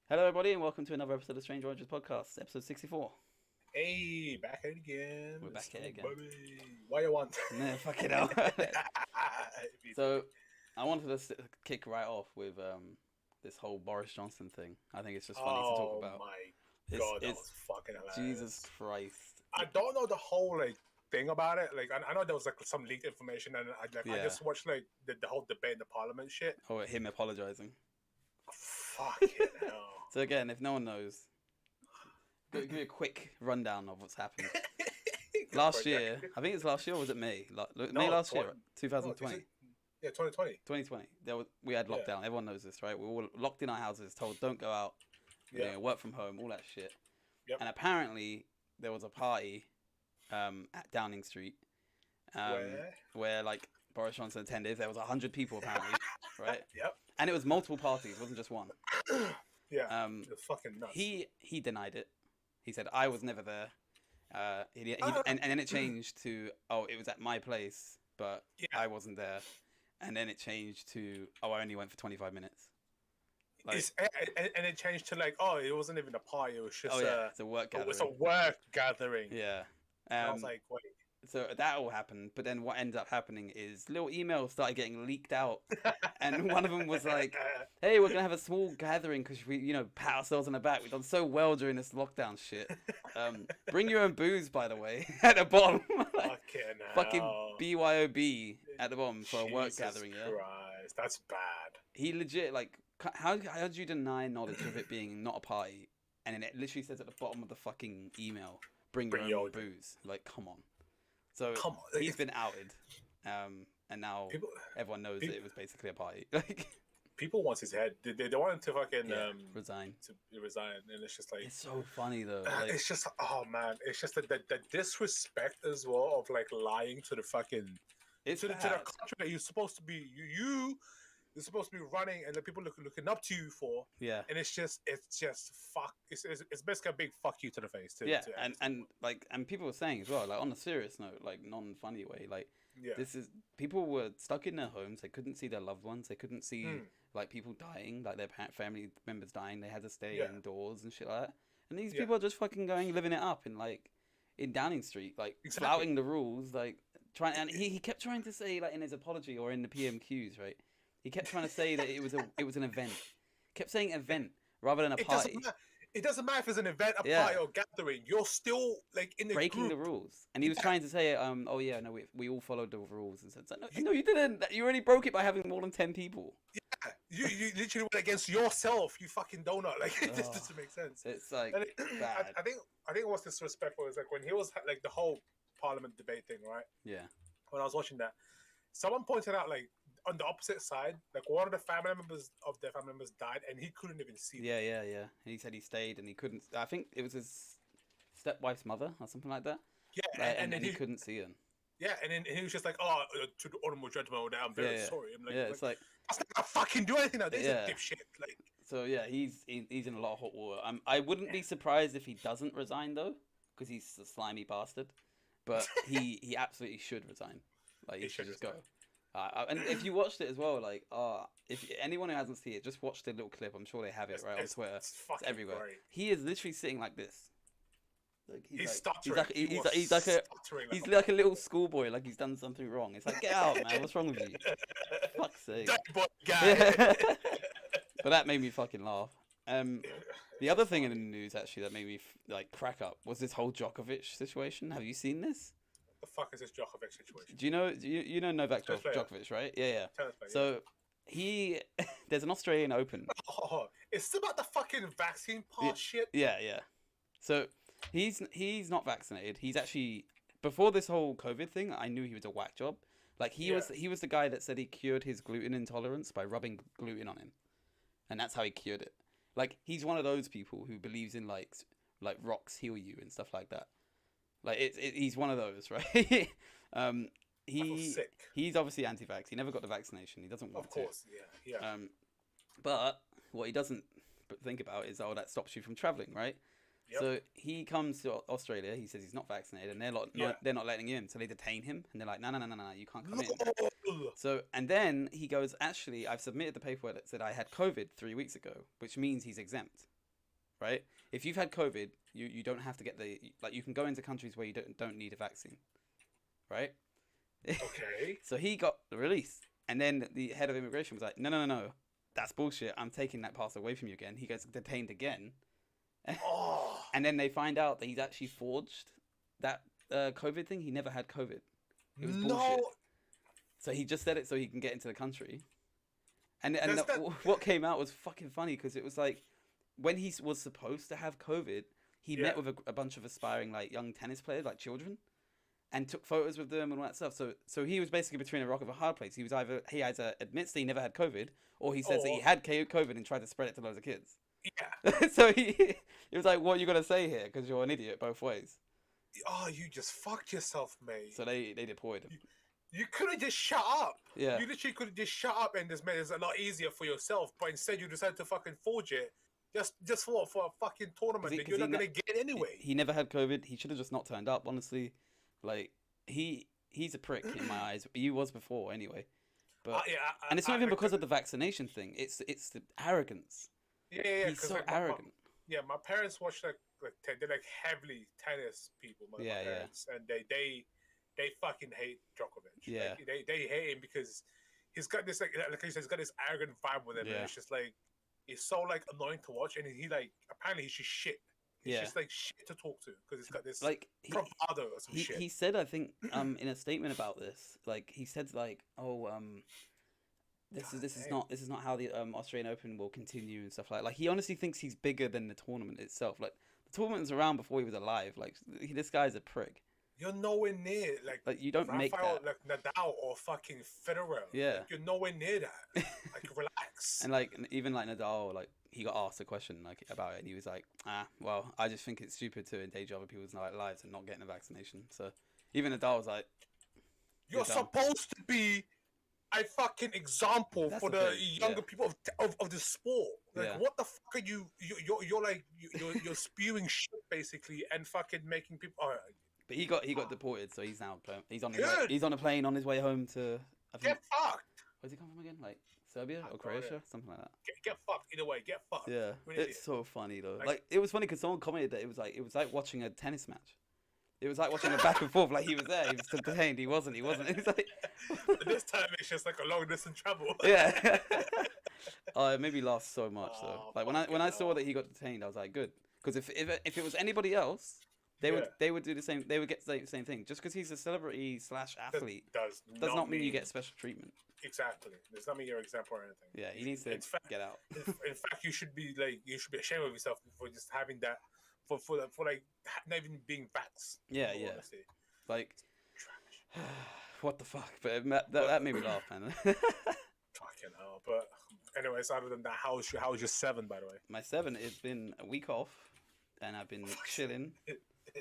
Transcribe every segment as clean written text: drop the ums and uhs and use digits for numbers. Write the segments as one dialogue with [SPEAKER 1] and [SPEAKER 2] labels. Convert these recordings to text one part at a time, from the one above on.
[SPEAKER 1] Hello, everybody, and welcome to another episode of Strange Origins Podcast, episode 64.
[SPEAKER 2] Hey, back at it again.
[SPEAKER 1] We're back
[SPEAKER 2] Let's
[SPEAKER 1] here
[SPEAKER 2] go,
[SPEAKER 1] again.
[SPEAKER 2] baby. Why you want?
[SPEAKER 1] Nah, fuck it out. So, I wanted to kick right off with this whole Boris Johnson thing. I think it's just funny to talk
[SPEAKER 2] Oh
[SPEAKER 1] about.
[SPEAKER 2] my
[SPEAKER 1] It's,
[SPEAKER 2] god, that
[SPEAKER 1] it's
[SPEAKER 2] was fucking
[SPEAKER 1] Jesus
[SPEAKER 2] hilarious.
[SPEAKER 1] Christ.
[SPEAKER 2] I don't know the whole thing about it. I know there was some leaked information, and I
[SPEAKER 1] Yeah.
[SPEAKER 2] just watched the whole debate in the parliament shit.
[SPEAKER 1] Oh, him apologizing.
[SPEAKER 2] Fucking hell.
[SPEAKER 1] So, again, if no one knows, give me a quick rundown of what's happened. Last year, I think it's last year, or was it May? May last year, 2020.
[SPEAKER 2] Yeah, 2020.
[SPEAKER 1] 2020. We had
[SPEAKER 2] Yeah.
[SPEAKER 1] lockdown. Everyone knows this, right? We were all locked in our houses, told don't go out, work from home, all that shit.
[SPEAKER 2] Yep.
[SPEAKER 1] And apparently there was a party at Downing Street where Boris Johnson attended. There was 100 people apparently, right?
[SPEAKER 2] Yep.
[SPEAKER 1] And it was multiple parties. It wasn't just one.
[SPEAKER 2] Yeah. It was fucking nuts.
[SPEAKER 1] He denied it. He said I was never there. And then it changed to it was at my place, but I wasn't there. And then it changed to I only went for 25 minutes.
[SPEAKER 2] And it changed to it wasn't even a party. It was just
[SPEAKER 1] it's a work gathering.
[SPEAKER 2] It was a work gathering.
[SPEAKER 1] Yeah.
[SPEAKER 2] I was like, wait.
[SPEAKER 1] So that all happened, but then what ended up happening is little emails started getting leaked out, and one of them was like, "Hey, we're gonna have a small gathering because we, pat ourselves on the back. We've done so well during this lockdown shit. Bring your own booze, by the way." At the bottom, fucking BYOB at the bottom for a work gathering. Yeah,
[SPEAKER 2] Christ, that's bad.
[SPEAKER 1] He legit how did you deny knowledge of it being not a party, and then it literally says at the bottom of the fucking email, "Bring your own booze." Like, come on. So he's been outed, and now everyone knows that it was basically a party.
[SPEAKER 2] People want his head. They want him to fucking
[SPEAKER 1] resign.
[SPEAKER 2] To resign, and it's just
[SPEAKER 1] it's so funny though.
[SPEAKER 2] It's just it's just the disrespect as well of lying to the fucking to the country that you're supposed to be you're supposed to be running, and the people looking up to you for.
[SPEAKER 1] Yeah.
[SPEAKER 2] And it's just fuck. It's basically a big fuck you to the face.
[SPEAKER 1] And people were saying as well, on a serious note, non-funny way, this is people were stuck in their homes. They couldn't see their loved ones. They couldn't see people dying, their family members dying. They had to stay indoors and shit like that. And these people are just fucking living it up in Downing Street, flouting the rules, trying. And he kept trying to say in his apology or in the PMQs, right? He kept trying to say that it was an event. Kept saying event rather than a party.
[SPEAKER 2] It doesn't matter if it's an event, a party, or gathering. You're still in the
[SPEAKER 1] breaking the rules. And he was trying to say, we all followed the rules. And said, no, you didn't. You already broke it by having more than 10 people.
[SPEAKER 2] Yeah, you literally went against yourself. You fucking donut. It just doesn't make sense.
[SPEAKER 1] It's
[SPEAKER 2] bad. I think what's disrespectful is when he was the whole parliament debate thing, right?
[SPEAKER 1] Yeah.
[SPEAKER 2] When I was watching that, someone pointed out on the opposite side, one of the family members died, and he couldn't even see.
[SPEAKER 1] Yeah. And he said he stayed, and he couldn't. I think it was his stepwife's mother or something like that.
[SPEAKER 2] Yeah,
[SPEAKER 1] and then he couldn't see him.
[SPEAKER 2] Yeah, and then he was just like, "Oh, to the honorable gentleman, I'm very sorry." I'm
[SPEAKER 1] it's
[SPEAKER 2] that's not gonna fucking do anything now. This is a dipshit.
[SPEAKER 1] So yeah, he's in a lot of hot water. I wouldn't be surprised if he doesn't resign though, because he's a slimy bastard. But he absolutely should resign. He should just go. And if you watched it as well, if anyone who hasn't seen it, just watch the little clip. I'm sure they have it on Twitter. It's everywhere. Great. He is literally sitting like this.
[SPEAKER 2] He's stuttering.
[SPEAKER 1] He's like a little schoolboy. He's done something wrong. It's get out, man. What's wrong with you? Fuck's sake.
[SPEAKER 2] Guy.
[SPEAKER 1] But that made me fucking laugh. The other thing in the news actually that made me crack up was this whole Djokovic situation. Have you seen this?
[SPEAKER 2] The fuck is this Djokovic situation?
[SPEAKER 1] Do you know Novax Djokovic, right? Yeah. So there's an Australian Open.
[SPEAKER 2] Oh, it's about the fucking vaccine pass shit.
[SPEAKER 1] Yeah. So he's not vaccinated. He's actually, before this whole COVID thing, I knew he was a whack job. He was the guy that said he cured his gluten intolerance by rubbing gluten on him, and that's how he cured it. He's one of those people who believes in rocks heal you and stuff like that. He's one of those, right? He's obviously anti-vax. He never got the vaccination. He doesn't want to.
[SPEAKER 2] Of course, yeah.
[SPEAKER 1] But what he doesn't think about is that stops you from traveling, right? Yep. So he comes to Australia. He says he's not vaccinated, and they're not letting him in. So they detain him, and they're like, no, you can't come in. So and then he goes, actually, I've submitted the paperwork that said I had COVID 3 weeks ago, which means he's exempt. right? If you've had COVID, you don't have to get you can go into countries where you don't need a vaccine, right?
[SPEAKER 2] Okay.
[SPEAKER 1] So he got released, and then the head of immigration was like, no, that's bullshit. I'm taking that pass away from you again. He gets detained again,
[SPEAKER 2] Oh.
[SPEAKER 1] and then they find out that he's actually forged that COVID thing. He never had COVID. It was bullshit. So he just said it so he can get into the country. And what came out was fucking funny because it was like when he was supposed to have COVID, he met with a bunch of aspiring like young tennis players, like children, and took photos with them and all that stuff. So he was basically between a rock and a hard place. He was either admits that he never had COVID, or he says that he had COVID and tried to spread it to loads of kids.
[SPEAKER 2] Yeah.
[SPEAKER 1] So it was like, what are you gonna say here? Because you're an idiot both ways.
[SPEAKER 2] Oh, you just fucked yourself, mate.
[SPEAKER 1] So they deported him.
[SPEAKER 2] You could have just shut up.
[SPEAKER 1] Yeah.
[SPEAKER 2] You literally could have just shut up and just made it a lot easier for yourself. But instead, you decided to fucking forge it just for a fucking tournament that you're not gonna get anyway.
[SPEAKER 1] He never had COVID. He should have just not turned up. Honestly, like he's a prick in my eyes. He was before anyway. But and it's not even because of the vaccination thing. It's the arrogance.
[SPEAKER 2] Yeah.
[SPEAKER 1] He's so arrogant.
[SPEAKER 2] My parents watch they're like heavily tennis people. My parents, and they fucking hate Djokovic.
[SPEAKER 1] Yeah,
[SPEAKER 2] like, they hate him because he's got this like I said, he's got this arrogant vibe with him. Yeah. And it's just like it's so like annoying to watch, and he like apparently he's just shit. He's just like shit to talk to because he's got this like bravado or some shit.
[SPEAKER 1] He said, I think, in a statement about this, like he said, like, this is not how the Australian Open will continue and stuff like. Like he honestly thinks he's bigger than the tournament itself. Like the tournament was around before he was alive. Like this guy's a prick.
[SPEAKER 2] You're nowhere near like
[SPEAKER 1] you don't make that.
[SPEAKER 2] Like Nadal or fucking Federer.
[SPEAKER 1] Yeah,
[SPEAKER 2] like, you're nowhere near that. Like relax.
[SPEAKER 1] And like even like Nadal, like he got asked a question like about it, and he was like, well, I just think it's stupid to endanger other people's lives and not getting a vaccination. So even Nadal was like,
[SPEAKER 2] you're supposed to be a fucking example for the younger people of the sport. Like, what the fuck are you? You're like you're spewing shit basically and fucking making people. Oh,
[SPEAKER 1] but he got deported, so he's now he's on a plane on his way home to.
[SPEAKER 2] Get fucked.
[SPEAKER 1] Where's he come from again? Like Serbia or Croatia, something like that.
[SPEAKER 2] Get fucked either way. Get fucked.
[SPEAKER 1] Yeah, it's so funny though. Like it was funny because someone commented that it was like watching a tennis match. It was like watching a back and forth. Like he was there, he was detained. He wasn't. It was like.
[SPEAKER 2] This time it's just like a long distance travel.
[SPEAKER 1] Yeah. It made me laugh so much though. Like when I saw that he got detained, I was like, good, because if it was anybody else, they would do the same. They would get the same thing. Just because he's a celebrity / athlete
[SPEAKER 2] does
[SPEAKER 1] not mean you get special treatment.
[SPEAKER 2] Exactly. Does not mean you're exempt or anything.
[SPEAKER 1] Yeah, he needs to get out.
[SPEAKER 2] In fact, you should be ashamed of yourself for just having that. For like not even being vaxxed.
[SPEAKER 1] Yeah. Like, what the fuck? But that made me laugh, man.
[SPEAKER 2] Fucking hell. But anyways, other than that, how was your 7, by the way?
[SPEAKER 1] My 7, it's been a week off, and I've been chilling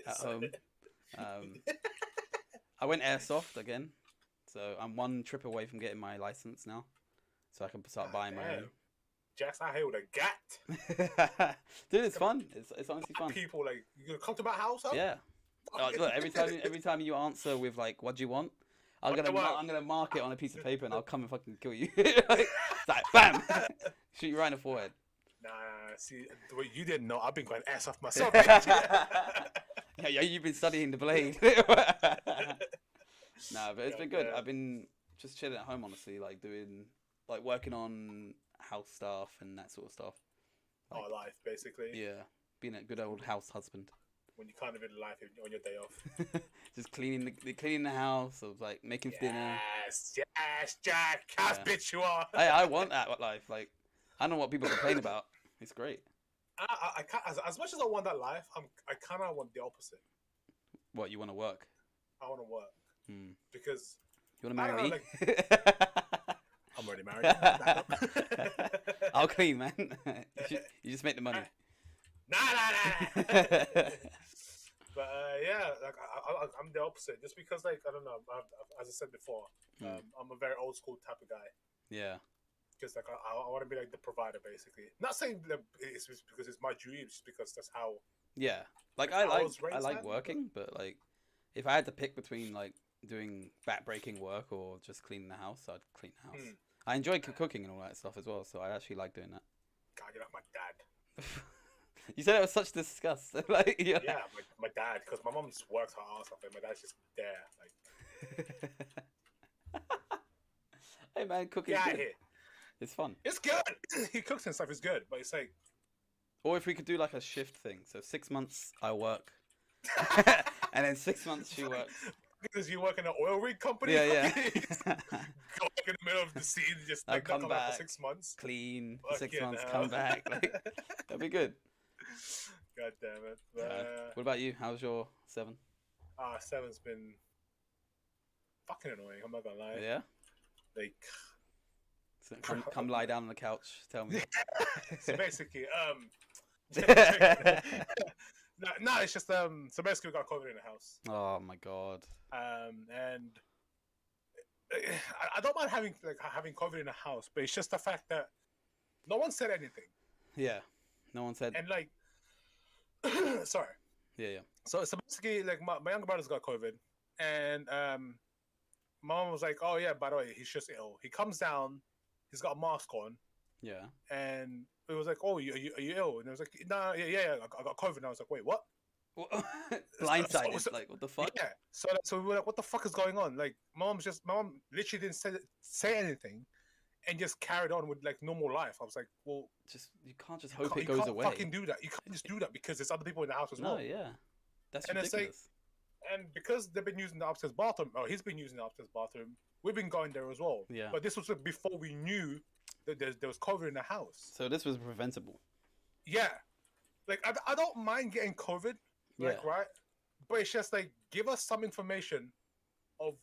[SPEAKER 1] at home. I went airsoft again, so I'm one trip away from getting my license now, so I can start buying my own.
[SPEAKER 2] Jack's out here with a gat.
[SPEAKER 1] Dude, it's fun. It's honestly fun.
[SPEAKER 2] People like, you gonna come to my house? Huh?
[SPEAKER 1] Yeah. Look, every time you answer with like, what do you want? I'm gonna mark it on a piece of paper and I'll come and fucking kill you. Like bam, shoot you right in the forehead.
[SPEAKER 2] Nah. See, you didn't know. I've been going ass off myself.
[SPEAKER 1] Yeah, you've been studying the blade. Nah, but it's been good. I've been just chilling at home, honestly, like working on house stuff and that sort of stuff.
[SPEAKER 2] Like, life, basically.
[SPEAKER 1] Yeah, being a good old house husband.
[SPEAKER 2] When you can't live in life on your day off.
[SPEAKER 1] Just cleaning the house, or like making dinner.
[SPEAKER 2] Yes, Jack, bitch you are.
[SPEAKER 1] I want that life. Like, I don't know what people complain about. It's great.
[SPEAKER 2] I can't, as much as I want that life, I kind of want the opposite.
[SPEAKER 1] What, you want to work?
[SPEAKER 2] I want to work. Because
[SPEAKER 1] you want to marry me?
[SPEAKER 2] I'm already married.
[SPEAKER 1] I'll clean, man. You just make the money.
[SPEAKER 2] Nah. But like I'm the opposite. Just because, like, I don't know. As I said before, I'm a very old school type of guy.
[SPEAKER 1] Yeah.
[SPEAKER 2] Because like I want to be like the provider, basically. Not saying that it's because it's my duty, it's just because that's how.
[SPEAKER 1] Yeah. Like I like working, but like if I had to pick between like doing back-breaking work or just cleaning the house, I'd clean the house. I enjoy cooking and all that stuff as well, so I actually like doing that.
[SPEAKER 2] God, you're like my dad.
[SPEAKER 1] You said it with such disgust. Like, yeah.
[SPEAKER 2] Yeah, my dad, because my mom just works her ass off, and my dad's just there, like.
[SPEAKER 1] Hey man, cooking's
[SPEAKER 2] Yeah,
[SPEAKER 1] good. It's fun.
[SPEAKER 2] It's good. He cooks and stuff. It's good, but it's like.
[SPEAKER 1] Or if we could do like a shift thing, so 6 months I work, and then 6 months she works.
[SPEAKER 2] Because you work in an oil rig company.
[SPEAKER 1] Yeah.
[SPEAKER 2] Go like in the middle of the scene, just like
[SPEAKER 1] come back
[SPEAKER 2] for 6 months.
[SPEAKER 1] Clean.
[SPEAKER 2] Fuck
[SPEAKER 1] 6
[SPEAKER 2] yeah,
[SPEAKER 1] months,
[SPEAKER 2] no.
[SPEAKER 1] come back. Like that'd be good.
[SPEAKER 2] God damn it.
[SPEAKER 1] What about you? How's your 7?
[SPEAKER 2] 7's been fucking annoying. I'm not gonna lie.
[SPEAKER 1] Yeah.
[SPEAKER 2] Like.
[SPEAKER 1] So come lie down on the couch. Tell me.
[SPEAKER 2] So basically, no, it's just so basically we got COVID in the house.
[SPEAKER 1] Oh my god.
[SPEAKER 2] And I don't mind having COVID in the house, but it's just the fact that no one said anything.
[SPEAKER 1] Yeah, no one said.
[SPEAKER 2] And like, sorry.
[SPEAKER 1] Yeah.
[SPEAKER 2] So basically, like my younger brother's got COVID, and my mom was like, "Oh yeah, by the way, he's just ill." He comes down, he's got a mask on.
[SPEAKER 1] Yeah.
[SPEAKER 2] And it was like, "Oh, are you ill?" And I was like, "No, yeah, I got COVID." And I was like, "Wait, what?"
[SPEAKER 1] Blindsided, like what the fuck?
[SPEAKER 2] Yeah. So we were like, "What the fuck is going on?" Like, my mom literally didn't say anything, and just carried on with like normal life. I was like, "Well,
[SPEAKER 1] you can't just hope it goes away.
[SPEAKER 2] You can't fucking do that. You can't just do that because there's other people in the house as well."
[SPEAKER 1] No, yeah, that's
[SPEAKER 2] and
[SPEAKER 1] ridiculous.
[SPEAKER 2] It's like, and because they've been using the upstairs bathroom, or he's been using the upstairs bathroom, we've been going there as well.
[SPEAKER 1] Yeah.
[SPEAKER 2] But this was before we knew that there was COVID in the house.
[SPEAKER 1] So this was preventable.
[SPEAKER 2] Yeah. Like, I don't mind getting COVID, like, right? But it's just, like, give us some information of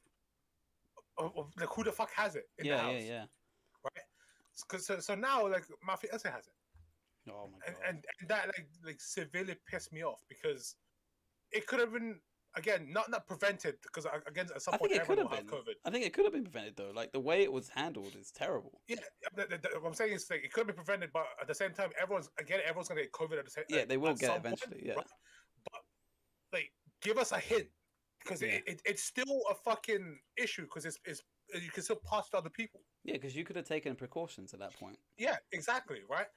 [SPEAKER 2] like, who the fuck has it in the house.
[SPEAKER 1] Yeah.
[SPEAKER 2] Right? So now, like, my fiance has it.
[SPEAKER 1] Oh, my God.
[SPEAKER 2] And that, like, severely pissed me off because it could have been, again, not prevented because, again, at some point, everyone will have COVID.
[SPEAKER 1] I think it could have been prevented, though. Like, the way it was handled is terrible.
[SPEAKER 2] Yeah, what I'm saying is, like, it could have been prevented, but at the same time, everyone's going to get COVID at the same time.
[SPEAKER 1] Yeah, they will get it eventually, yeah.
[SPEAKER 2] Right? But, like, give us a hint because it's still a fucking issue because it's you can still pass to other people.
[SPEAKER 1] Yeah, because you could have taken precautions at that point.
[SPEAKER 2] Yeah, exactly, right?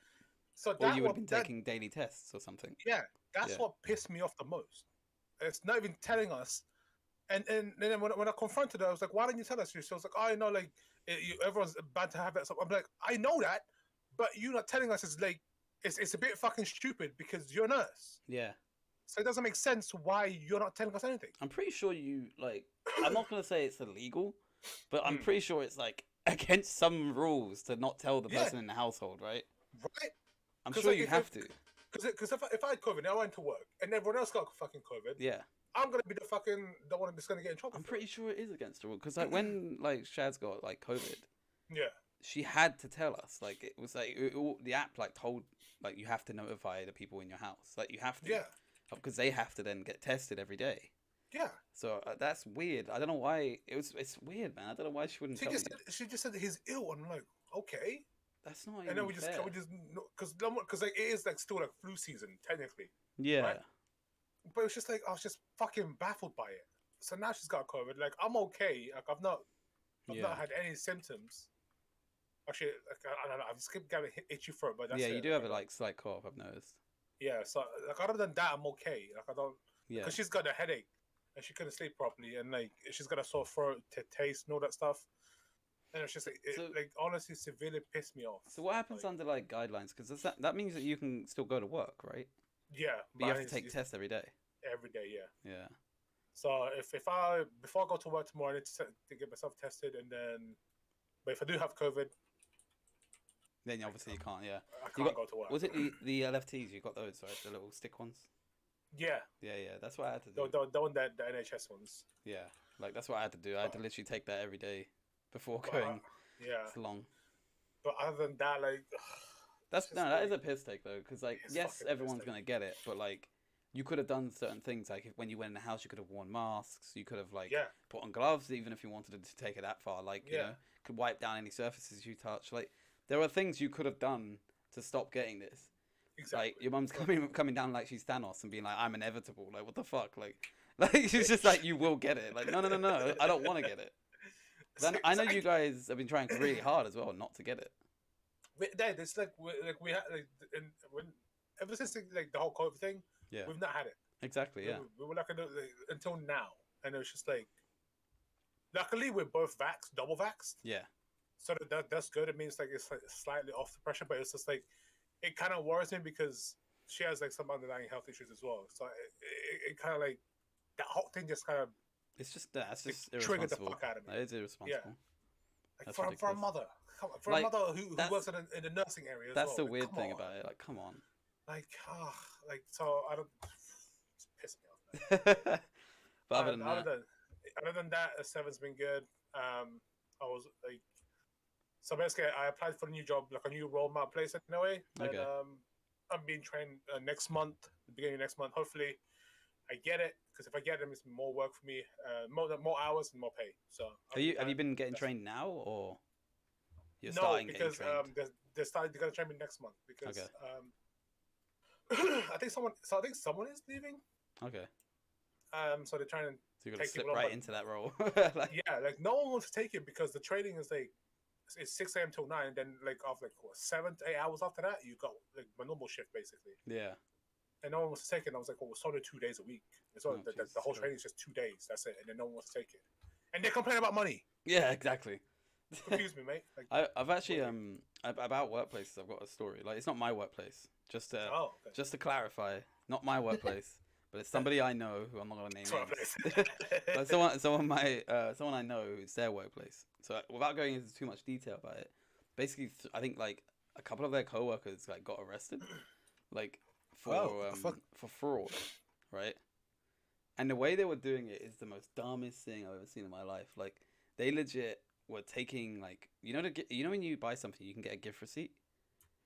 [SPEAKER 2] So
[SPEAKER 1] or you would have been taking daily tests or something.
[SPEAKER 2] Yeah, that's what pissed me off the most. It's not even telling us. And then when I confronted her, I was like, "Why didn't you tell us?" She was like, "Oh, no, like everyone's bad to have it." So I'm like, "I know that, but you not telling us is like it's a bit fucking stupid because you're a nurse."
[SPEAKER 1] Yeah.
[SPEAKER 2] So it doesn't make sense why you're not telling us anything.
[SPEAKER 1] I'm pretty sure you like. I'm not gonna say it's illegal, but I'm pretty sure it's like against some rules to not tell the person in the household, right?
[SPEAKER 2] Right.
[SPEAKER 1] I'm sure you have to.
[SPEAKER 2] Because if I had COVID and I went to work and everyone else got fucking COVID, I'm gonna be the one that's gonna get in trouble.
[SPEAKER 1] I'm pretty sure it is against the rule because like when like Shad's got like COVID, she had to tell us. Like it was like the app like told like you have to notify the people in your house. Like you have to, because they have to then get tested every day.
[SPEAKER 2] Yeah.
[SPEAKER 1] So that's weird. I don't know why it's weird, man. I don't know why she wouldn't tell me.
[SPEAKER 2] She just said that he's ill. I'm like, okay.
[SPEAKER 1] That's not even
[SPEAKER 2] and then
[SPEAKER 1] fair.
[SPEAKER 2] we just because like it is like still like flu season technically.
[SPEAKER 1] Yeah.
[SPEAKER 2] Right? But it was just like I was just fucking baffled by it. So now she's got COVID. Like I'm okay. Like I've not had any symptoms. Actually, like, I don't know. I've just got an itchy throat, but that's
[SPEAKER 1] you do have a like slight cough. I've noticed.
[SPEAKER 2] Yeah. So like other than that, I'm okay. Like I don't.
[SPEAKER 1] Yeah.
[SPEAKER 2] Because she's got a headache and she couldn't sleep properly, and like she's got a sore throat to taste and all that stuff. And it's just like, like honestly, severely pissed me off.
[SPEAKER 1] So what happens under like guidelines? Because that means that you can still go to work, right?
[SPEAKER 2] Yeah,
[SPEAKER 1] but you have to take tests every day.
[SPEAKER 2] Every day, yeah.
[SPEAKER 1] Yeah.
[SPEAKER 2] So before I go to work tomorrow, I need to get myself tested, and then, but if I do have COVID,
[SPEAKER 1] then obviously you can't. Yeah.
[SPEAKER 2] I can't go to work.
[SPEAKER 1] Was it the LFTs? You got those, right? The little stick ones.
[SPEAKER 2] Yeah.
[SPEAKER 1] Yeah. That's what I had to do.
[SPEAKER 2] The one that the NHS ones.
[SPEAKER 1] Yeah, like that's what I had to do. I had to literally take that every day. Before going, it's long.
[SPEAKER 2] But other than that, like,
[SPEAKER 1] that is a piss take though, because like, yes, everyone's gonna get it, but like, you could have done certain things. Like, when you went in the house, you could have worn masks. You could have like put on gloves, even if you wanted to take it that far. Like, you know, could wipe down any surfaces you touch. Like, there are things you could have done to stop getting this.
[SPEAKER 2] Exactly.
[SPEAKER 1] Like, your mum's coming down like she's Thanos and being like, "I'm inevitable." Like, what the fuck? Like she's just like, "You will get it." Like, no, I don't want to get it. I know you guys have been trying really hard as well not to get it.
[SPEAKER 2] It's like we had like, and when ever since like the whole COVID thing, we've not had it.
[SPEAKER 1] Exactly. Yeah.
[SPEAKER 2] We were like until now, and it was just like. Luckily, we're both double vaxxed.
[SPEAKER 1] Yeah.
[SPEAKER 2] So that's good. It means like it's like slightly off the pressure, but it's just like it kind of worries me because she has like some underlying health issues as well. So it kind of like that whole thing just kind of
[SPEAKER 1] it's just that's just
[SPEAKER 2] triggered the
[SPEAKER 1] irresponsible.
[SPEAKER 2] fuck out of me.
[SPEAKER 1] That is irresponsible.
[SPEAKER 2] Yeah. Like for a mother, for a mother who works in the nursing area. As
[SPEAKER 1] that's
[SPEAKER 2] well.
[SPEAKER 1] the weird thing about it. Like, come on.
[SPEAKER 2] Like so I don't. It's pissing me off.
[SPEAKER 1] But other
[SPEAKER 2] than that, Seven's been good. I was like, so basically, I applied for a new job, like a new role in my place in a way.
[SPEAKER 1] Okay.
[SPEAKER 2] And I'm being trained next month, the beginning of next month. Hopefully, I get it because if I get it, it's more work for me, more hours and more pay. So
[SPEAKER 1] have you been getting trained now or you're
[SPEAKER 2] starting? No, because they're gonna train me next month because I think someone is leaving.
[SPEAKER 1] Okay.
[SPEAKER 2] So they're trying to.
[SPEAKER 1] So you're gonna slip right into that role.
[SPEAKER 2] Like no one wants to take it because the training is like it's 6 a.m. till 9, and then like after 7 to 8 hours after that, you got like my normal shift basically.
[SPEAKER 1] Yeah.
[SPEAKER 2] And no one wants to take it. And I was like, well, it's only 2 days a week. It's only the whole training is just 2 days. That's it. And then no one wants to take it. And they complain about money.
[SPEAKER 1] Yeah, exactly.
[SPEAKER 2] Confuse me, mate. Like,
[SPEAKER 1] I've actually about workplaces. I've got a story. Like it's not my workplace. Just to clarify, not my workplace. But it's somebody I know who I'm not gonna name names. But someone I know it's their workplace. So without going into too much detail about it, basically I think like a couple of their coworkers like got arrested, like for fraud, right? And the way they were doing it is the most dumbest thing I've ever seen in my life. Like they legit were taking like you know when you buy something you can get a gift receipt.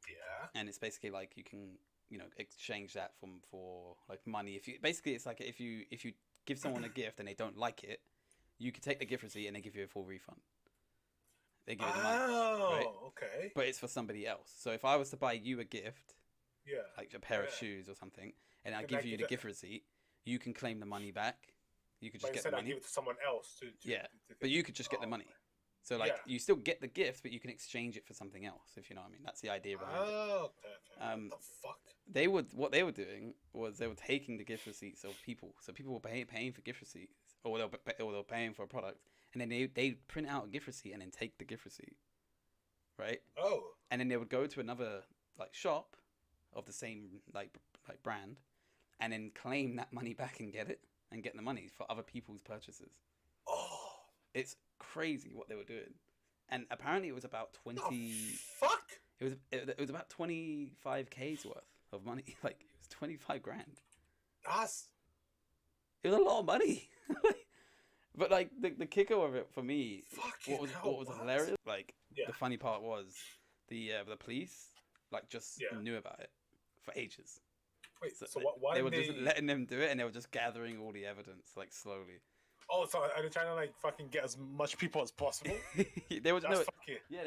[SPEAKER 1] Yeah. And it's basically like you can. Exchange that for like money. It's like if you give someone a gift and they don't like it, you can take the gift receipt and they give you a full refund. They give you the money. Right?
[SPEAKER 2] Okay.
[SPEAKER 1] But it's for somebody else. So if I was to buy you a gift, like a pair of shoes or something, and I give you the gift receipt, you can claim the money back. You could just get the money.
[SPEAKER 2] I give it to someone else
[SPEAKER 1] but you could just get the money. So like you still get the gift, but you can exchange it for something else, if you know what I mean. That's the idea behind it.
[SPEAKER 2] Okay. What the fuck?
[SPEAKER 1] What they were doing was they were taking the gift receipts of people. So people were paying for gift receipts, or they were paying for a product, and then they print out a gift receipt and then take the gift receipt, right?
[SPEAKER 2] Oh.
[SPEAKER 1] And then they would go to another like shop of the same like brand, and then claim that money back and get the money for other people's purchases.
[SPEAKER 2] Oh.
[SPEAKER 1] It's crazy what they were doing, and apparently it was about 20.
[SPEAKER 2] Oh, fuck!
[SPEAKER 1] It was about 25K's worth of money. Like it was 25 grand. It was a lot of money. But like the kicker of it for me, what was hilarious. Like the funny part was the police like just knew about it for ages.
[SPEAKER 2] Wait, so why
[SPEAKER 1] they were just letting them do it, and they were just gathering all the evidence like slowly.
[SPEAKER 2] Oh, so are they trying to like fucking get as much people as possible?
[SPEAKER 1] They were they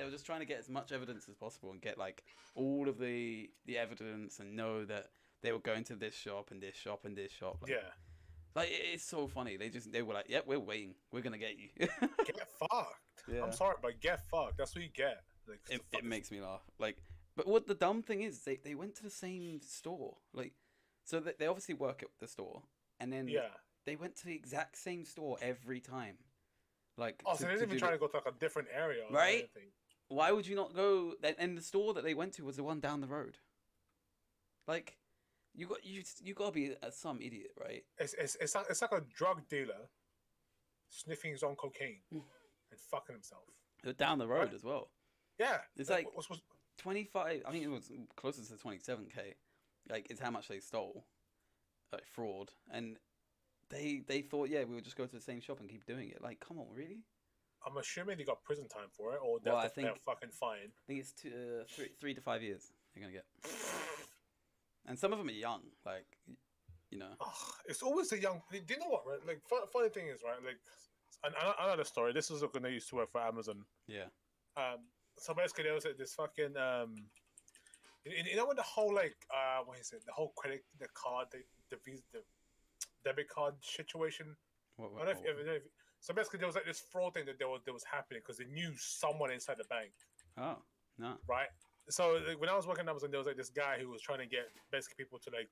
[SPEAKER 1] were just trying to get as much evidence as possible and get like all of the evidence and know that they were going to this shop and this shop and this shop. Like, like it's so funny. They were like, "Yep, we're waiting. We're gonna get you."
[SPEAKER 2] Get fucked. Yeah. I'm sorry, but get fucked. That's what you get. Like,
[SPEAKER 1] it makes me laugh. Like, but what the dumb thing is, they went to the same store. Like, so they obviously work at the store, and then they went to the exact same store every time. Like,
[SPEAKER 2] so they didn't even try to go to like a different area,
[SPEAKER 1] right? Why would you not go? And the store that they went to was the one down the road. Like, you gotta be some idiot, right?
[SPEAKER 2] It's like a drug dealer sniffing his own cocaine and fucking himself.
[SPEAKER 1] They're down the road as well.
[SPEAKER 2] Yeah,
[SPEAKER 1] it's like 25. I think it was closer to 27K. Like, it's how much they stole, like fraud, and they thought, we would just go to the same shop and keep doing it. Like, come on, really?
[SPEAKER 2] I'm assuming they got prison time for it, or they're fucking fine.
[SPEAKER 1] I think it's 3 to 5 years they're gonna get. And some of them are young, like, you know.
[SPEAKER 2] It's always the young. Do you know what? Right? Like, funny thing is, right? Like, another story. This is when I used to work for Amazon.
[SPEAKER 1] Yeah.
[SPEAKER 2] So basically, there was this fucking you know when the whole like what is it? The whole credit, the card, the Visa, the debit card situation. So basically, there was like this fraud thing that was happening because they knew someone inside the bank.
[SPEAKER 1] Oh no!
[SPEAKER 2] Right, So like, when I was working at Amazon, there was like this guy who was trying to get basically people to like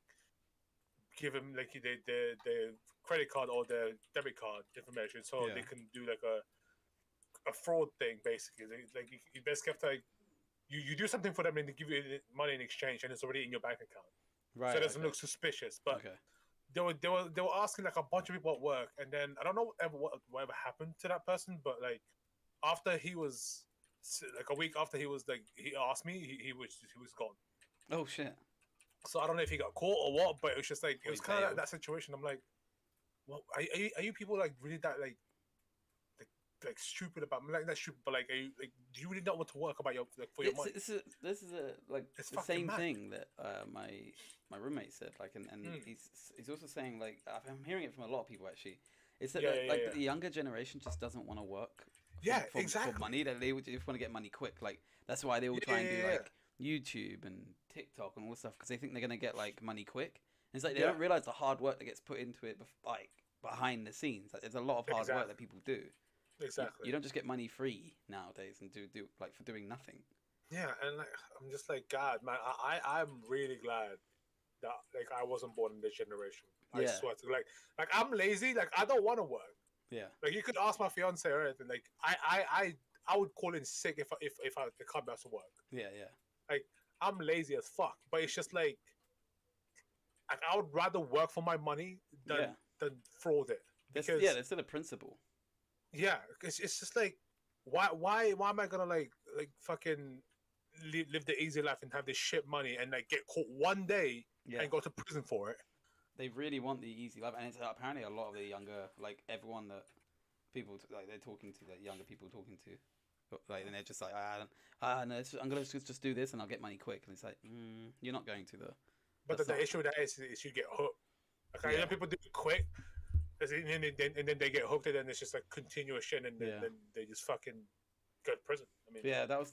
[SPEAKER 2] give him like the credit card or the debit card information, so they can do like a fraud thing. Basically, like you basically have to like you do something for them and they give you money in exchange, and it's already in your bank account, right? So it doesn't look suspicious. But they were asking like a bunch of people at work, and then I don't know whatever happened to that person, but like after he was like a week after he was like he asked me, he was gone.
[SPEAKER 1] Oh shit.
[SPEAKER 2] So I don't know if he got caught or what, but it was just like it was kind of that situation. I'm like, well, are you people like really that like stupid about like that stupid? But like, are you like do you really not want to work about your for your money?
[SPEAKER 1] This is a like it's the same thing that my roommate said. Like, and he's also saying like I'm hearing it from a lot of people actually. It's that the younger generation just doesn't want to work. For money, that they just want to get money quick. Like that's why they all try and do like YouTube and TikTok and all this stuff because they think they're gonna get like money quick. And it's like they don't realize the hard work that gets put into it, like behind the scenes. Like, there's a lot of hard work that people do.
[SPEAKER 2] Exactly.
[SPEAKER 1] You don't just get money free nowadays and do like for doing nothing.
[SPEAKER 2] Yeah, and like I'm just like God, man. I'm really glad that like I wasn't born in this generation. I swear to like I'm lazy. Like I don't want to work.
[SPEAKER 1] Yeah.
[SPEAKER 2] Like you could ask my fiance or anything. Like I would call in sick if I can't be able to work.
[SPEAKER 1] Yeah.
[SPEAKER 2] Like I'm lazy as fuck, but it's just like I would rather work for my money than fraud it.
[SPEAKER 1] Because there's still a principle.
[SPEAKER 2] Yeah, it's just like why am I gonna like fucking live the easy life and have this shit money and like get caught one day and go to prison for it?
[SPEAKER 1] They really want the easy life, and it's apparently a lot of the younger, like everyone that people like they're talking to, like younger people talking to, like and they're just like no, I'm gonna just do this and I'll get money quick, and it's like you're not going to though.
[SPEAKER 2] But the issue with that is you get hooked. Okay, you know, people do it quick, and then they get hooked, and then it's just like continuous shit, and then they just fucking go to prison. I mean,
[SPEAKER 1] that was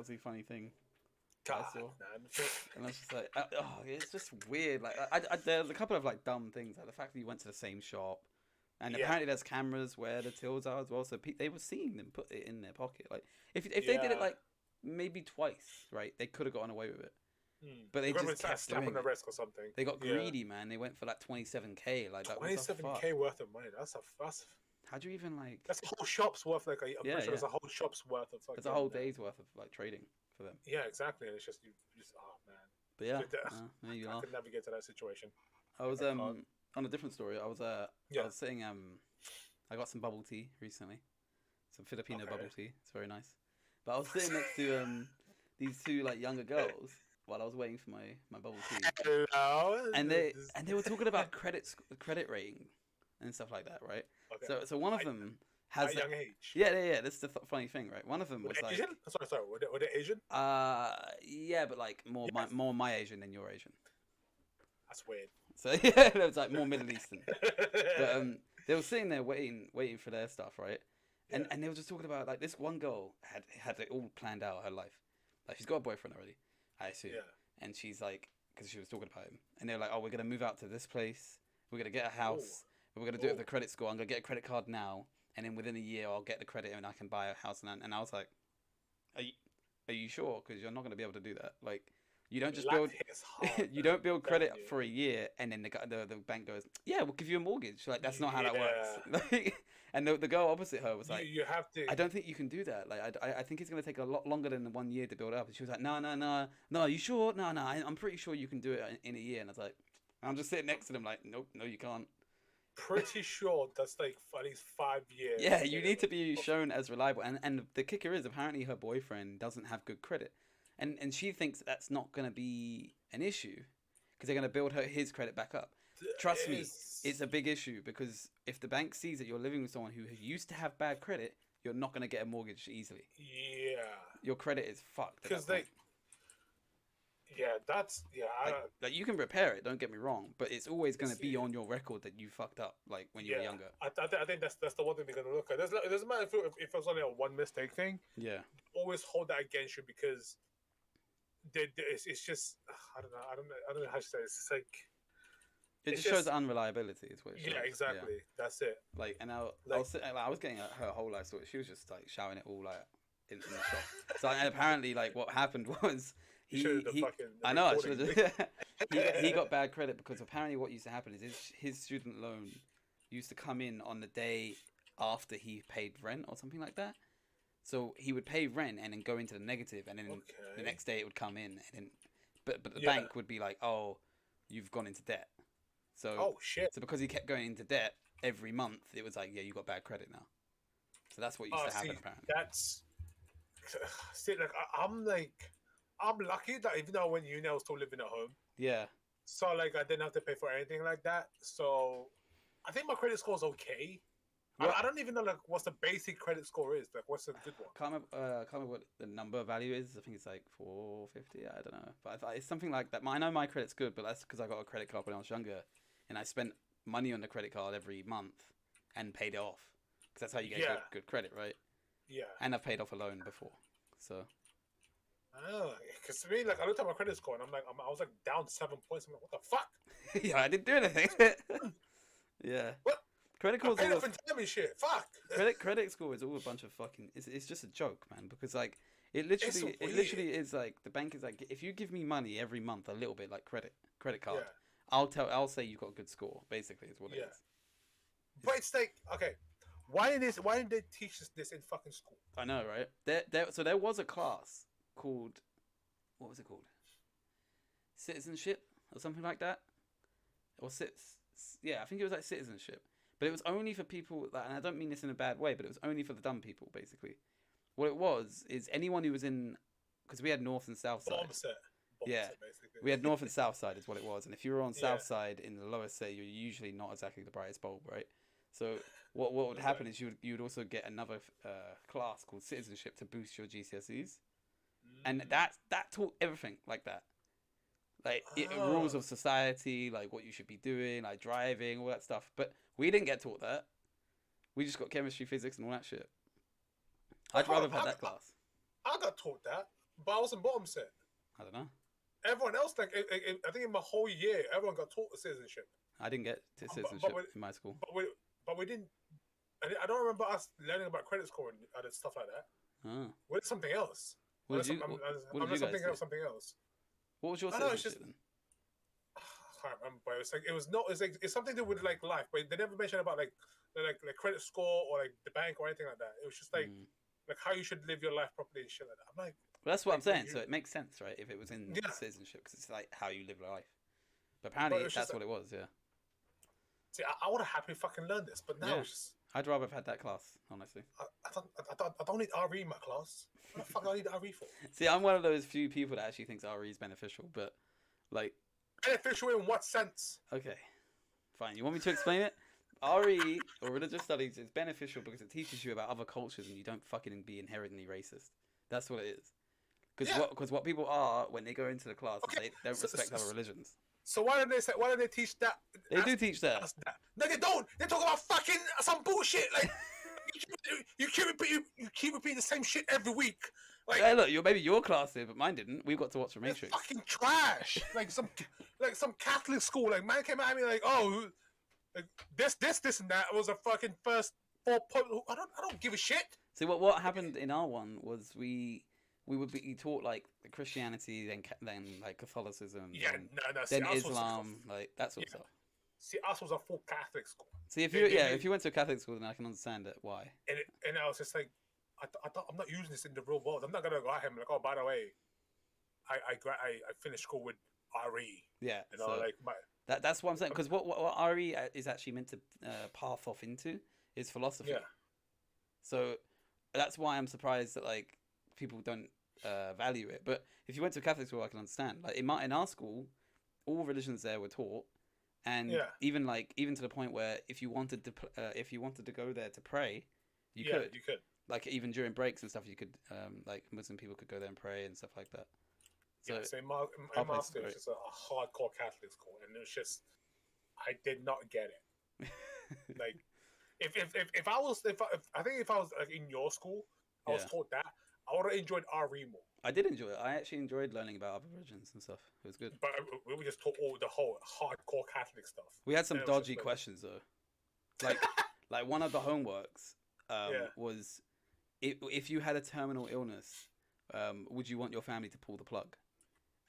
[SPEAKER 1] the funny thing.
[SPEAKER 2] God,
[SPEAKER 1] I saw. And I was just like, it's just weird. Like, there's a couple of like dumb things, like the fact that you went to the same shop, and apparently there's cameras where the tills are as well, so they were seeing them put it in their pocket. Like, if they did it like maybe twice, right, they could have gotten away with it. But they just kept doing
[SPEAKER 2] the risk or something.
[SPEAKER 1] They got greedy, man. They went for like 27K. Like that.
[SPEAKER 2] 27K worth of money. That's.
[SPEAKER 1] How do you even like?
[SPEAKER 2] That's a whole shop's worth. Like I'm pretty sure it's a whole shop's worth of.
[SPEAKER 1] It's a whole day's worth of like trading for them.
[SPEAKER 2] Yeah, exactly. And it's just you just man.
[SPEAKER 1] But yeah,
[SPEAKER 2] I could never get to that situation.
[SPEAKER 1] I was on a different story. I was sitting I got some bubble tea recently, some Filipino bubble tea. It's very nice. But I was sitting next to these two like younger girls while I was waiting for my bubble tea.
[SPEAKER 2] Hello.
[SPEAKER 1] And they were talking about credit rating and stuff like that, right? Okay. So one of them has
[SPEAKER 2] a young age.
[SPEAKER 1] Yeah. That's the funny thing, right? One of them was
[SPEAKER 2] Asian?
[SPEAKER 1] like
[SPEAKER 2] Sorry. Were they Asian?
[SPEAKER 1] Yeah, but like more my Asian than your Asian.
[SPEAKER 2] That's weird.
[SPEAKER 1] So yeah, it was like more Middle Eastern. But they were sitting there waiting for their stuff, right? And they were just talking about like this one girl had it all planned out her life. Like she's got a boyfriend already, I assume. Yeah. And she's like, because she was talking about him, and they're like, oh, we're gonna move out to this place. We're gonna get a house. We're going to do it with the credit score. I'm going to get a credit card now. And then within a year, I'll get the credit and I can buy a house. And I was like, are you sure? Because you're not going to be able to do that. Like, you don't just build... you don't build credit for a year and then the bank goes, yeah, we'll give you a mortgage. Like, that's not how that works. And the girl opposite her was like,
[SPEAKER 2] you have to...
[SPEAKER 1] I don't think you can do that. Like, I think it's going to take a lot longer than 1 year to build up. And she was like, no, are you sure? No, I'm pretty sure you can do it in a year. And I was like, I'm just sitting next to them like, nope, no, you can't.
[SPEAKER 2] Pretty sure that's like at least 5 years.
[SPEAKER 1] Yeah, you need to be shown as reliable. And the kicker is apparently her boyfriend doesn't have good credit. And she thinks that's not going to be an issue because they're going to build his credit back up. Trust me, it's a big issue because if the bank sees that you're living with someone who used to have bad credit, you're not going to get a mortgage easily. Yeah. Your credit is fucked. Because like you can repair it. Don't get me wrong, but it's always going to be on your record that you fucked up, like when you were younger.
[SPEAKER 2] I think that's the one thing they're going to look at. It doesn't matter if it was only a one mistake thing.
[SPEAKER 1] Yeah,
[SPEAKER 2] always hold that against you because it's just I don't know how to say it. It's like
[SPEAKER 1] it just shows unreliability. Is what it shows.
[SPEAKER 2] Yeah, exactly. Yeah. That's it.
[SPEAKER 1] Like, and I was getting her whole life story. She was just like shouting it all out. in the shop. So and apparently, like, what happened was he
[SPEAKER 2] fucking
[SPEAKER 1] I know I should have. He got bad credit because apparently what used to happen is his student loan used to come in on the day after he paid rent or something like that. So he would pay rent and then go into the negative, and then the next day it would come in, and then but the bank would be like, oh, you've gone into debt. So So because he kept going into debt every month, it was like, yeah, you got bad credit now. So that's what used to happen apparently.
[SPEAKER 2] I'm lucky that even though I went to uni, I was still living at home.
[SPEAKER 1] Yeah.
[SPEAKER 2] So like I didn't have to pay for anything like that. So I think my credit score is okay. I don't even know like what's the basic credit score is. Like what's a good one?
[SPEAKER 1] Can't remember what the number value is. I think it's like 450. I don't know, but it's something like that. I know my credit's good, but that's because I got a credit card when I was younger, and I spent money on the credit card every month and paid it off. Because that's how you get good credit, right?
[SPEAKER 2] Yeah.
[SPEAKER 1] And I've paid off a loan before, so.
[SPEAKER 2] Oh, because to me, like I looked at my credit score and I was like down 7 points. I'm like, what the fuck?
[SPEAKER 1] Yeah, I didn't do anything. Yeah.
[SPEAKER 2] What?
[SPEAKER 1] Credit score
[SPEAKER 2] shit. Fuck.
[SPEAKER 1] Credit score is all a bunch of fucking. It's just a joke, man. Because like it literally is like the bank is like, if you give me money every month, a little bit like credit card, I'll say you got a good score. Basically, is what it is.
[SPEAKER 2] But it's like, okay, why didn't they teach us this in fucking school?
[SPEAKER 1] I know, right? So there was a class called, what was it called? Citizenship or something like that, or yeah, I think it was like citizenship. But it was only for people that, and I don't mean this in a bad way, but it was only for the dumb people, basically. What it was is anyone who was in, because we had North and South side.
[SPEAKER 2] Basically.
[SPEAKER 1] We had North and South side is what it was. And if you were on South side in the lower set, you're usually not exactly the brightest bulb, right? So what would happen is you would also get another class called citizenship to boost your GCSEs. And that taught everything like that. Like rules of society, like what you should be doing, like driving, all that stuff. But we didn't get taught that. We just got chemistry, physics, and all that shit. I'd rather have had that class.
[SPEAKER 2] I got taught that, but I was in bottom set.
[SPEAKER 1] I don't know.
[SPEAKER 2] Everyone else, like I think in my whole year, everyone got taught citizenship.
[SPEAKER 1] I didn't get to citizenship in my school.
[SPEAKER 2] But we didn't. I don't remember us learning about credit score and stuff like that.
[SPEAKER 1] Oh.
[SPEAKER 2] We did something else.
[SPEAKER 1] What did you guys do?
[SPEAKER 2] Something else.
[SPEAKER 1] What was your citizenship then?
[SPEAKER 2] I can't remember. It's something to do with like life, but they never mentioned about like credit score or like the bank or anything like that. It was just like how you should live your life properly and shit like that. I'm like,
[SPEAKER 1] well, that's what I'm saying. So it makes sense, right? If it was in citizenship, because it's like how you live life. But apparently that's what it was. Yeah.
[SPEAKER 2] See, I would have happily fucking learned this, but now it's just.
[SPEAKER 1] I'd rather have had that class, honestly.
[SPEAKER 2] I don't need RE in my class. What the fuck do I need RE for?
[SPEAKER 1] See, I'm one of those few people that actually thinks RE is beneficial, but like.
[SPEAKER 2] Beneficial in what sense?
[SPEAKER 1] Okay, fine. You want me to explain it? RE, or religious studies, is beneficial because it teaches you about other cultures and you don't fucking be inherently racist. That's what it is. Because what people are when they go into the class, they don't respect other religions.
[SPEAKER 2] So why don't they teach that?
[SPEAKER 1] They do teach that.
[SPEAKER 2] No, they don't. They talk about fucking some bullshit. Like you keep repeating the same shit every week. Like,
[SPEAKER 1] hey, look, maybe your class did, but mine didn't. We got to watch the Matrix.
[SPEAKER 2] Fucking trash. Like some Catholic school. Like man came at me like, oh, like this, and that was a fucking first 4 point. I don't give a shit.
[SPEAKER 1] See what happened in our one was we would be taught like Christianity, then like Catholicism, then Islam, like that sort of stuff.
[SPEAKER 2] See, us was a full Catholic school.
[SPEAKER 1] See, if you went to a Catholic school, then I can understand it. Why?
[SPEAKER 2] And I was just like, I'm not using this in the real world. I'm not gonna go at him like, oh, by the way, I finished school with RE.
[SPEAKER 1] Yeah,
[SPEAKER 2] you know, like
[SPEAKER 1] that's what I'm saying. Because what RE is actually meant to path off into is philosophy. Yeah. So that's why I'm surprised that like people don't value it. But if you went to a Catholic school, I can understand. Like in our school, all religions there were taught. And even to the point where if you wanted to go there to pray, you could. Like even during breaks and stuff, you could like Muslim people could go there and pray and stuff like that. So
[SPEAKER 2] in my school, it was just a hardcore Catholic school, and it was just I did not get it. Like if I was like in your school, I was taught that I would have enjoyed RE more.
[SPEAKER 1] I did enjoy it. I actually enjoyed learning about other religions and stuff. It was good.
[SPEAKER 2] But we just taught all the whole hardcore Catholic stuff.
[SPEAKER 1] We had some dodgy questions though. Like one of the homeworks was if you had a terminal illness, would you want your family to pull the plug?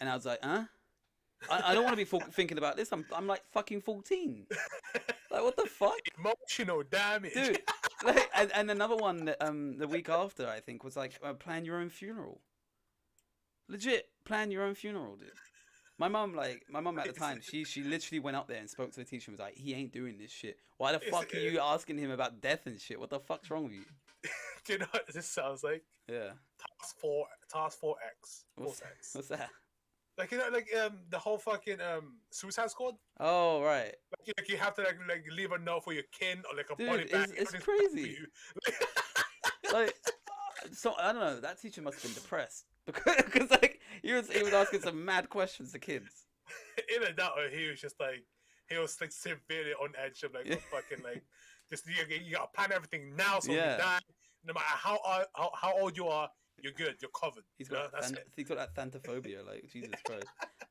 [SPEAKER 1] And I was like, huh? I don't want to be thinking about this. I'm like fucking 14. Like, what the fuck?
[SPEAKER 2] Emotional damage,
[SPEAKER 1] dude. Like, and another one that, the week after, I think, was like, plan your own funeral. Legit, plan your own funeral, dude. My mum at the time, she literally went up there and spoke to the teacher and was like, he ain't doing this shit. Why the fuck are you asking him about death and shit? What the fuck's wrong with you?
[SPEAKER 2] Do you know what this sounds like?
[SPEAKER 1] Yeah.
[SPEAKER 2] Task 4X.
[SPEAKER 1] What's that?
[SPEAKER 2] Like, the whole fucking Suicide Squad.
[SPEAKER 1] Oh right.
[SPEAKER 2] Like you have to like leave a note for your kin or like a body bag.
[SPEAKER 1] It's crazy. Like, so I don't know. That teacher must have been depressed because like he was asking some mad questions to kids.
[SPEAKER 2] In a doubt, he was just like severely on edge of like fucking like just you gotta plan everything now so you die. No matter how old you are. You're good. You're covered.
[SPEAKER 1] He's got that thantophobia. Like, Jesus Christ.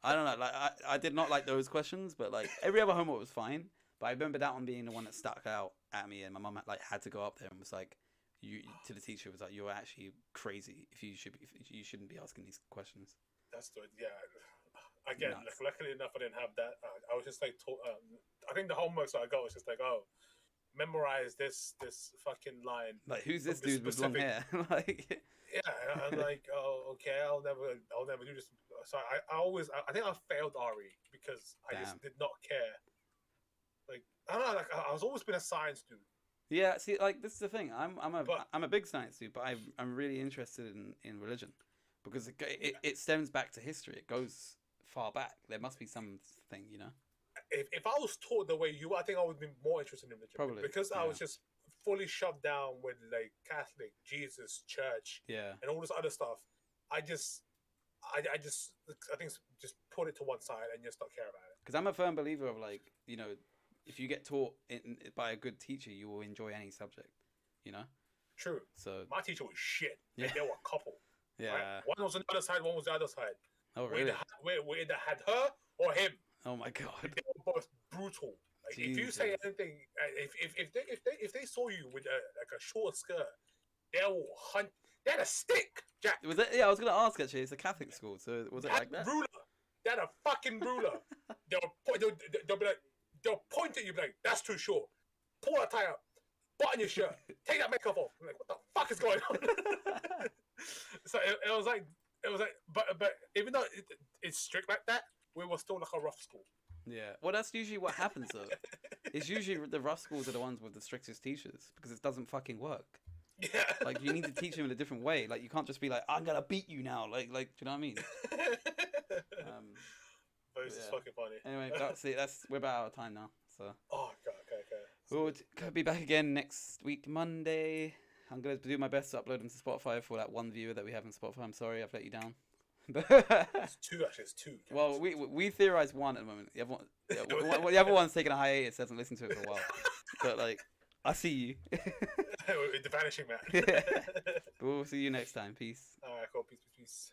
[SPEAKER 1] I don't know. Like, I did not like those questions, but like every other homework was fine. But I remember that one being the one that stuck out at me, and my mum had to go up there and was like, to the teacher was like, you're actually crazy if you shouldn't be asking these questions. That's
[SPEAKER 2] good. Yeah. Again, like, luckily enough, I didn't have that. I was just like, I think the homework that I got was just like, memorize this fucking line.
[SPEAKER 1] Like, who's this dude with long hair? Like.
[SPEAKER 2] Yeah, I'm like, okay, I'll never do this. So I think I failed RE because I just did not care. Like, I don't know, like I was always been a science dude.
[SPEAKER 1] Yeah, see, like this is the thing. I'm a big science dude, but I'm really interested in religion because it stems back to history. It goes far back. There must be something, you know.
[SPEAKER 2] If I was taught the way you, I think I would be more interested in religion.
[SPEAKER 1] Probably
[SPEAKER 2] because I was just fully shoved down with like Catholic, Jesus, church, and all this other stuff. I think just put it to one side and just not care about it.
[SPEAKER 1] Because I'm a firm believer of like, you know, if you get taught by a good teacher, you will enjoy any subject. You know.
[SPEAKER 2] True.
[SPEAKER 1] So
[SPEAKER 2] my teacher was shit. Yeah. There were a couple.
[SPEAKER 1] Yeah.
[SPEAKER 2] Right? One was on the other side. One was the other side.
[SPEAKER 1] Oh really?
[SPEAKER 2] We either had her or him.
[SPEAKER 1] Oh my god.
[SPEAKER 2] They were both brutal. Like, if you say anything, if they saw you with a short skirt, they will hunt. They had a stick, Jack.
[SPEAKER 1] Was it? Yeah, I was gonna ask actually. It's a Catholic school, so was it like that?
[SPEAKER 2] Ruler. They had a fucking ruler. They'll point at you, like, that's too short. Pull that tie up. Button your shirt. Take that makeup off. I'm like, what the fuck is going on? So it was like, but even though it's strict like that, we were still like a rough school.
[SPEAKER 1] Yeah, well, that's usually what happens though. It's usually the rough schools are the ones with the strictest teachers because it doesn't fucking work.
[SPEAKER 2] Yeah.
[SPEAKER 1] Like, you need to teach them in a different way. Like, you can't just be like, I'm gonna beat you now. Like, do you know what I mean?
[SPEAKER 2] But it's just fucking funny.
[SPEAKER 1] Anyway, we're about out of time now. So.
[SPEAKER 2] Oh god, okay.
[SPEAKER 1] We'll be back again next week, Monday. I'm gonna do my best to upload them to Spotify for that one viewer that we have on Spotify. I'm sorry, I've let you down.
[SPEAKER 2] It's two, actually. It's two.
[SPEAKER 1] Well, we theorize one at the moment. The other one's taking a hiatus. Hasn't listened to it for a while. But like, I see you.
[SPEAKER 2] The vanishing man.
[SPEAKER 1] But we'll see you next time. Peace.
[SPEAKER 2] Alright, cool. Peace.